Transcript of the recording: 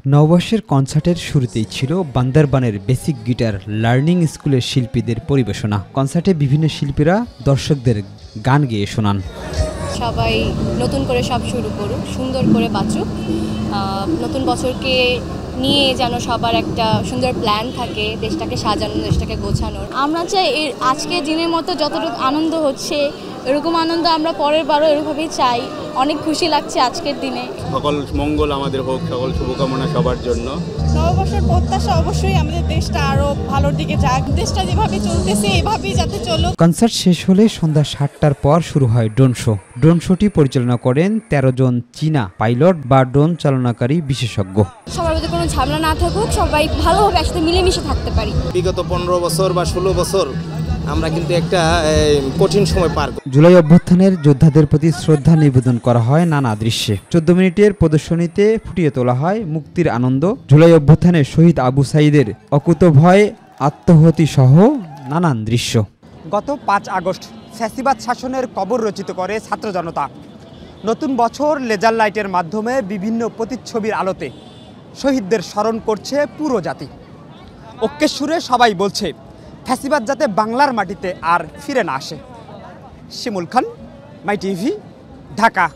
নববর্ষের কনসার্টের শুরুতেই ছিল বান্দরবানের বেসিক গিটার লার্নিং স্কুলের শিল্পীদের পরিবেশনা। কনসার্টে বিভিন্ন শিল্পীরা দর্শকদের গান গেয়ে শোনান। সবাই নতুন করে সব শুরু করুক, সুন্দর করে বাঁচুক, নতুন বছরকে নিয়ে যেন সবার একটা সুন্দর প্ল্যান থাকে, দেশটাকে সাজানো, দেশটাকে গোছানোর। আমরা চাই আজকের দিনের মতো যতটুকু আনন্দ হচ্ছে এরকম আনন্দ আমরা পরের বারও এরকমভাবেই চাই। অনেক খুশি লাগছে আজকের দিনে। সকল মঙ্গল আমাদের হোক, সকল শুভকামনা সবার জন্য। নববর্ষের প্রত্যাশা অবশ্যই আমাদের দেশটা আরো ভালোর দিকে যাক, দেশটা যেভাবে চলতেছে এভাবেই যাতে চলুক। কনসার্ট শেষ হলে সন্ধ্যা ৭টার পর শুরু হয় ড্রোন শো। ড্রোন শোটি পরিচালনা করেন ১৩ জন চীনা পাইলট বা ড্রোন চালনাকারী বিশেষজ্ঞ। সবার মধ্যে কোনো ঝামেলা না থাকুক, সবাই ভালোভাবে একসাথে মিলেমিশে থাকতে পারি। বিগত ১৫ বছর বা ১৬ বছর আমরা কিন্তু একটা কঠিন সময় পার করি। জুলাই অভ্যুত্থানের যোদ্ধাদের প্রতি শ্রদ্ধা নিবেদন করা হয় নানা দৃশ্যে। ১৪ মিনিটের প্রদর্শনীতে ফুটিয়ে তোলা হয় মুক্তির আনন্দ, জুলাই অভ্যুত্থানে শহীদ আবু সাঈদের অকুতোভয় আত্মহতি সহ নানান দৃশ্য। গত ৫ আগস্ট ফ্যাসিবাদ শাসনের কবর রচিত করে ছাত্র জনতা। নতুন বছর লেজার লাইটের মাধ্যমে বিভিন্ন প্রতিচ্ছবির আলোতে শহীদদের স্মরণ করছে পুরো জাতি। ঐক্যের সুরে সবাই বলছে ফ্যাসিবাদ যাতে বাংলার মাটিতে আর ফিরে না আসে। শিমুল খান, মাই টিভি, ঢাকা।